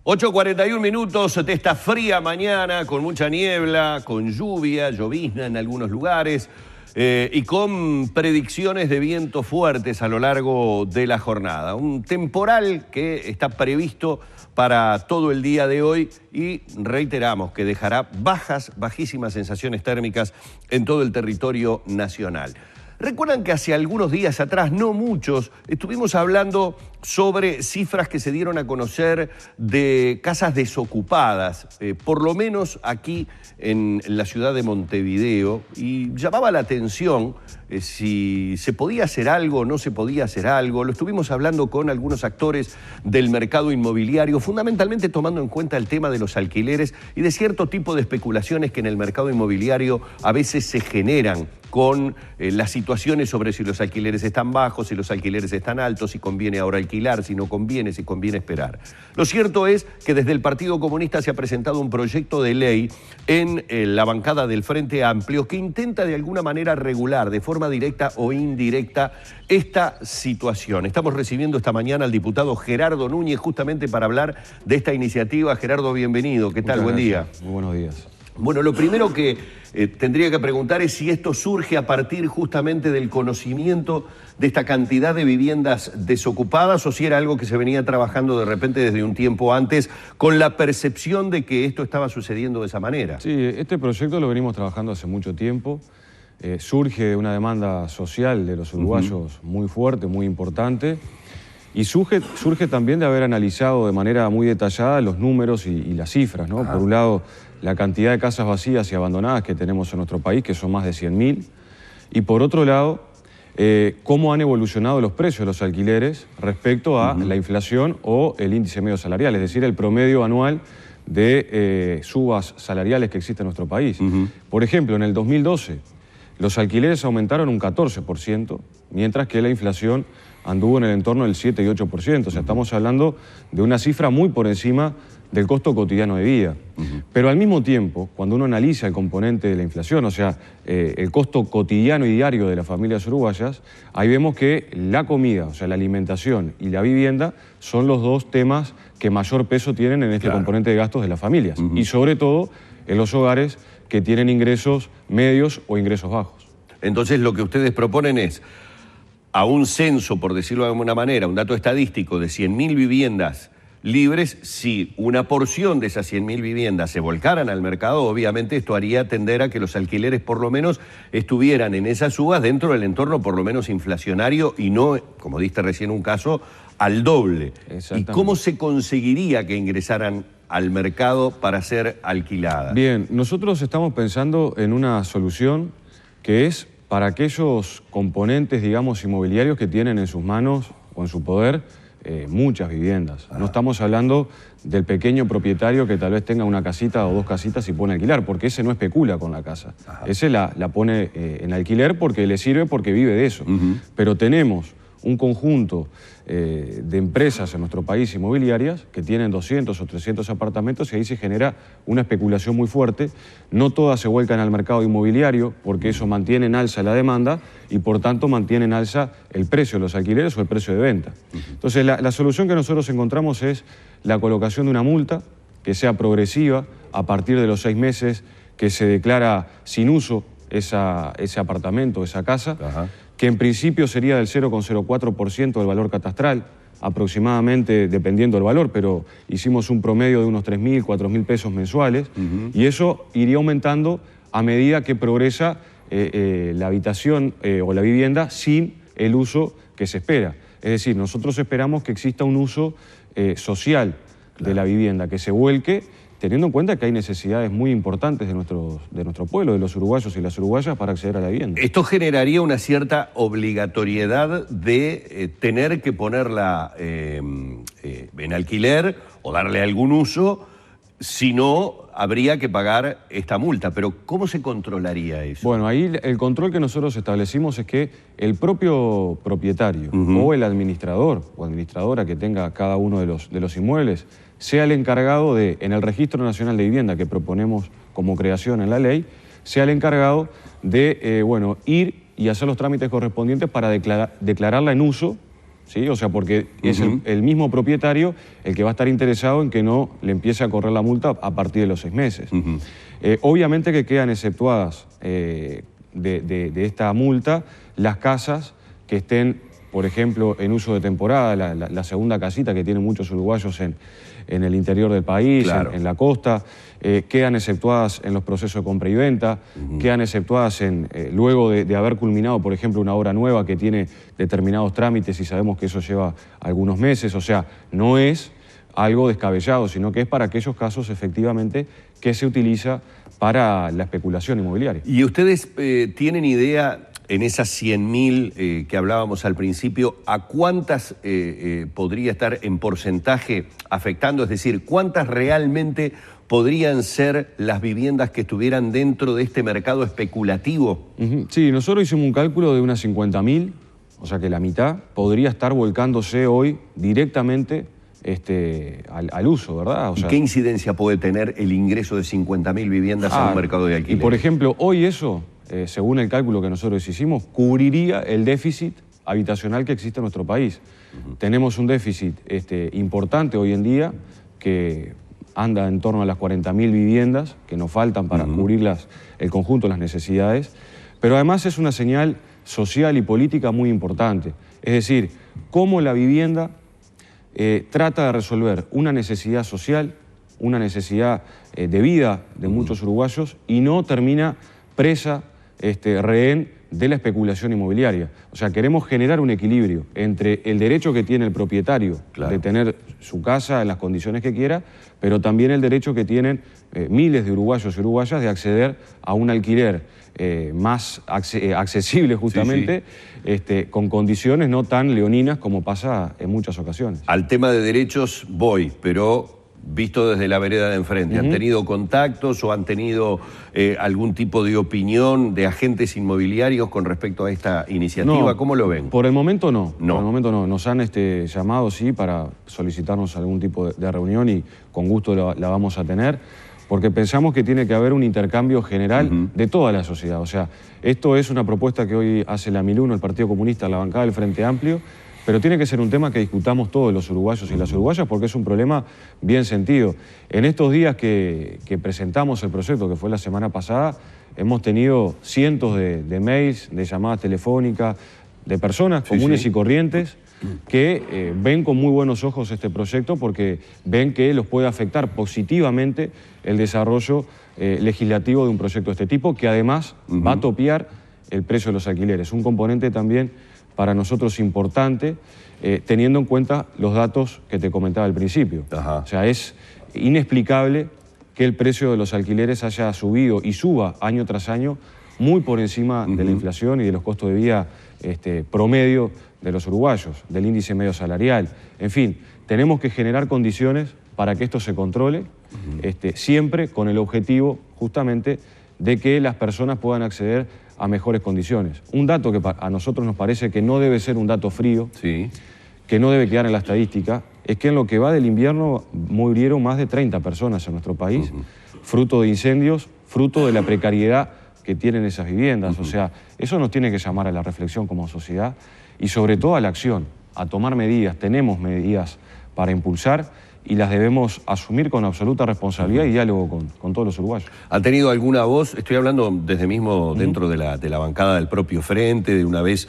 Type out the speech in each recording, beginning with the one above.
8:41 minutos de esta fría mañana, con mucha niebla, con lluvia, llovizna en algunos lugares y con predicciones de vientos fuertes a lo largo de la jornada. Un temporal que está previsto para todo el día de hoy y reiteramos que dejará bajísimas sensaciones térmicas en todo el territorio nacional. Recuerdan que hace algunos días atrás, no muchos, estuvimos hablando sobre cifras que se dieron a conocer de casas desocupadas, por lo menos aquí en la ciudad de Montevideo, y llamaba la atención si se podía hacer algo o no se podía hacer algo. Lo estuvimos hablando con algunos actores del mercado inmobiliario, fundamentalmente tomando en cuenta el tema de los alquileres y de cierto tipo de especulaciones que en el mercado inmobiliario a veces se generan con las situaciones sobre si los alquileres están bajos, si los alquileres están altos, si conviene ahora alquilar, si no conviene, si conviene esperar. Lo cierto es que desde el Partido Comunista se ha presentado un proyecto de ley en la bancada del Frente Amplio que intenta de alguna manera regular, de forma directa o indirecta, esta situación. Estamos recibiendo esta mañana al diputado Gerardo Núñez justamente para hablar de esta iniciativa. Gerardo, bienvenido. ¿Qué tal? Buen día. Muy buenos días. Bueno, lo primero que tendría que preguntar es si esto surge a partir justamente del conocimiento de esta cantidad de viviendas desocupadas o si era algo que se venía trabajando de repente desde un tiempo antes con la percepción de que esto estaba sucediendo de esa manera. Sí, este proyecto lo venimos trabajando hace mucho tiempo. Surge de una demanda social de los uruguayos muy fuerte, muy importante. Y surge también de haber analizado de manera muy detallada los números y las cifras, ¿no? Por un lado, la cantidad de casas vacías y abandonadas que tenemos en nuestro país, que son más de 100.000. Y por otro lado, cómo han evolucionado los precios de los alquileres respecto a la inflación o el índice medio salarial, es decir, el promedio anual de subas salariales que existe en nuestro país. Por ejemplo, en el 2012, los alquileres aumentaron un 14%, mientras que la inflación anduvo en el entorno del 7 y 8%. O sea, estamos hablando de una cifra muy por encima del costo cotidiano de vida. Pero al mismo tiempo, cuando uno analiza el componente de la inflación, o sea, el costo cotidiano y diario de las familias uruguayas, ahí vemos que la comida, o sea, la alimentación y la vivienda son los dos temas que mayor peso tienen en este componente de gastos de las familias. Y sobre todo en los hogares que tienen ingresos medios o ingresos bajos. Entonces, lo que ustedes proponen es a un censo, por decirlo de alguna manera, un dato estadístico de 100.000 viviendas libres, si una porción de esas 100.000 viviendas se volcaran al mercado, obviamente esto haría tender a que los alquileres por lo menos estuvieran en esas subas dentro del entorno por lo menos inflacionario y no, como diste recién un caso, al doble. ¿Y cómo se conseguiría que ingresaran al mercado para ser alquiladas? Bien, nosotros estamos pensando en una solución que es para aquellos componentes, digamos, inmobiliarios que tienen en sus manos o en su poder muchas viviendas. No estamos hablando del pequeño propietario que tal vez tenga una casita o dos casitas y pone a alquilar, porque ese no especula con la casa. Ese la pone en alquiler porque le sirve, porque vive de eso. Pero tenemos un conjunto de empresas en nuestro país inmobiliarias que tienen 200 o 300 apartamentos y ahí se genera una especulación muy fuerte. No todas se vuelcan al mercado inmobiliario porque eso mantiene en alza la demanda y por tanto mantiene en alza el precio de los alquileres o el precio de venta. Entonces la solución que nosotros encontramos es la colocación de una multa que sea progresiva a partir de los 6 meses que se declara sin uso ese apartamento, esa casa, que en principio sería del 0,04% del valor catastral, aproximadamente, dependiendo del valor, pero hicimos un promedio de unos 3.000, 4.000 pesos mensuales, y eso iría aumentando a medida que progresa la habitación o la vivienda sin el uso que se espera. Es decir, nosotros esperamos que exista un uso social de la vivienda, que se vuelque, teniendo en cuenta que hay necesidades muy importantes de nuestro pueblo, de los uruguayos y las uruguayas para acceder a la vivienda. Esto generaría una cierta obligatoriedad de tener que ponerla en alquiler o darle algún uso, si no habría que pagar esta multa. Pero ¿cómo se controlaría eso? Bueno, ahí el control que nosotros establecimos es que el propio propietario o el administrador o administradora que tenga cada uno de los inmuebles sea el encargado de, en el Registro Nacional de Vivienda que proponemos como creación en la ley, sea el encargado de ir y hacer los trámites correspondientes para declararla en uso ¿sí? O sea, porque es el mismo propietario el que va a estar interesado en que no le empiece a correr la multa a partir de los 6 meses. Obviamente que quedan exceptuadas de esta multa las casas que estén, por ejemplo, en uso de temporada, la segunda casita que tienen muchos uruguayos en el interior del país, claro, en la costa, quedan exceptuadas en los procesos de compra y venta, quedan exceptuadas luego de haber culminado, por ejemplo, una obra nueva que tiene determinados trámites y sabemos que eso lleva algunos meses. O sea, no es algo descabellado, sino que es para aquellos casos efectivamente que se utiliza para la especulación inmobiliaria. ¿Y ustedes tienen idea, en esas 100.000 que hablábamos al principio, a cuántas podría estar en porcentaje afectando? Es decir, ¿cuántas realmente podrían ser las viviendas que estuvieran dentro de este mercado especulativo? Sí, nosotros hicimos un cálculo de unas 50.000, o sea que la mitad podría estar volcándose hoy directamente al uso, ¿verdad? O sea, ¿y qué incidencia puede tener el ingreso de 50.000 viviendas a un mercado de alquiler? Y por ejemplo, hoy eso, según el cálculo que nosotros hicimos, cubriría el déficit habitacional que existe en nuestro país. Tenemos un déficit importante hoy en día que anda en torno a las 40.000 viviendas que nos faltan para cubrir el conjunto de las necesidades, pero además es una señal social y política muy importante. Es decir, cómo la vivienda trata de resolver una necesidad social, una necesidad de vida de muchos uruguayos y no termina presa, rehén de la especulación inmobiliaria. O sea, queremos generar un equilibrio entre el derecho que tiene el propietario, claro, de tener su casa en las condiciones que quiera, pero también el derecho que tienen miles de uruguayos y uruguayas de acceder a un alquiler más accesible justamente, con condiciones no tan leoninas como pasa en muchas ocasiones. Al tema de derechos voy, pero visto desde la vereda de enfrente, ¿han tenido contactos o han tenido algún tipo de opinión de agentes inmobiliarios con respecto a esta iniciativa? No, ¿cómo lo ven? Por el momento no. Por el momento no. Nos han llamado, sí, para solicitarnos algún tipo de reunión y con gusto la vamos a tener, porque pensamos que tiene que haber un intercambio general de toda la sociedad. O sea, esto es una propuesta que hoy hace la MILUNO, el Partido Comunista, la bancada del Frente Amplio, pero tiene que ser un tema que discutamos todos los uruguayos y las uruguayas porque es un problema bien sentido. En estos días que presentamos el proyecto, que fue la semana pasada, hemos tenido cientos de mails, de llamadas telefónicas, de personas comunes y corrientes que ven con muy buenos ojos este proyecto porque ven que los puede afectar positivamente el desarrollo legislativo de un proyecto de este tipo, que además va a topear el precio de los alquileres. Un componente también para nosotros importante, teniendo en cuenta los datos que te comentaba al principio. O sea, es inexplicable que el precio de los alquileres haya subido y suba año tras año muy por encima de la inflación y de los costos de vida promedio de los uruguayos, del índice medio salarial. En fin, tenemos que generar condiciones para que esto se controle, siempre con el objetivo justamente de que las personas puedan acceder a mejores condiciones. Un dato que a nosotros nos parece que no debe ser un dato frío, que no debe quedar en la estadística, es que en lo que va del invierno murieron más de 30 personas en nuestro país, fruto de incendios, fruto de la precariedad que tienen esas viviendas. O sea, eso nos tiene que llamar a la reflexión como sociedad y sobre todo a la acción, a tomar medidas. Tenemos medidas para impulsar y las debemos asumir con absoluta responsabilidad y diálogo con todos los uruguayos. ¿Han tenido alguna voz? Estoy hablando desde mismo dentro de la bancada del propio Frente, de una vez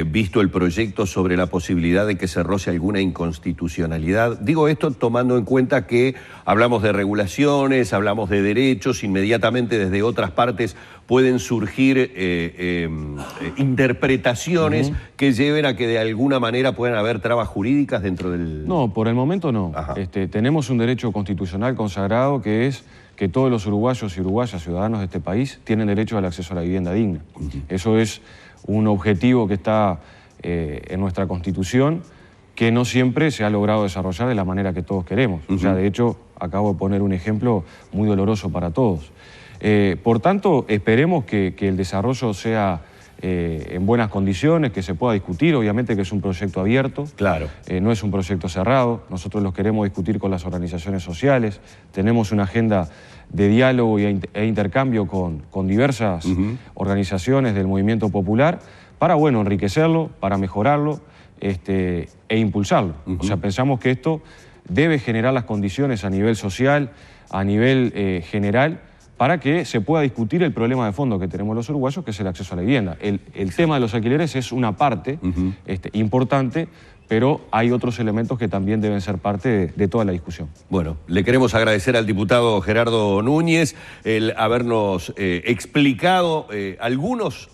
visto el proyecto sobre la posibilidad de que se roce alguna inconstitucionalidad. Digo esto tomando en cuenta que hablamos de regulaciones, hablamos de derechos, inmediatamente desde otras partes pueden surgir interpretaciones que lleven a que de alguna manera puedan haber trabas jurídicas dentro del... No, por el momento no. Tenemos un derecho constitucional consagrado que es que todos los uruguayos y uruguayas, ciudadanos de este país, tienen derecho al acceso a la vivienda digna. Eso es un objetivo que está en nuestra Constitución, que no siempre se ha logrado desarrollar de la manera que todos queremos. O sea, de hecho, acabo de poner un ejemplo muy doloroso para todos. Por tanto, esperemos que el desarrollo sea en buenas condiciones, que se pueda discutir, obviamente que es un proyecto abierto, no es un proyecto cerrado, nosotros los queremos discutir con las organizaciones sociales, tenemos una agenda de diálogo e intercambio con diversas organizaciones del movimiento popular para, bueno, enriquecerlo, para mejorarlo, e impulsarlo. O sea, pensamos que esto debe generar las condiciones a nivel social, a nivel general, para que se pueda discutir el problema de fondo que tenemos los uruguayos, que es el acceso a la vivienda. El tema de los alquileres es una parte importante, pero hay otros elementos que también deben ser parte de toda la discusión. Bueno, le queremos agradecer al diputado Gerardo Núñez el habernos explicado algunos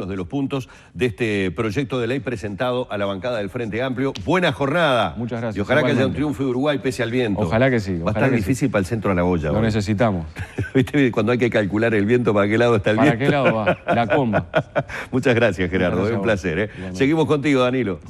de los puntos de este proyecto de ley presentado a la bancada del Frente Amplio. Buena jornada. Muchas gracias. Y ojalá que haya un Igualmente. triunfo de Uruguay pese al viento. Ojalá que sí. Va a estar difícil para el centro de la olla. Lo necesitamos. ¿Viste? Cuando hay que calcular el viento, ¿para qué lado está el viento? ¿Para qué lado va? La comba. Muchas gracias, Gerardo. Gracias Es un a vos. placer. Igualmente. Seguimos contigo, Danilo.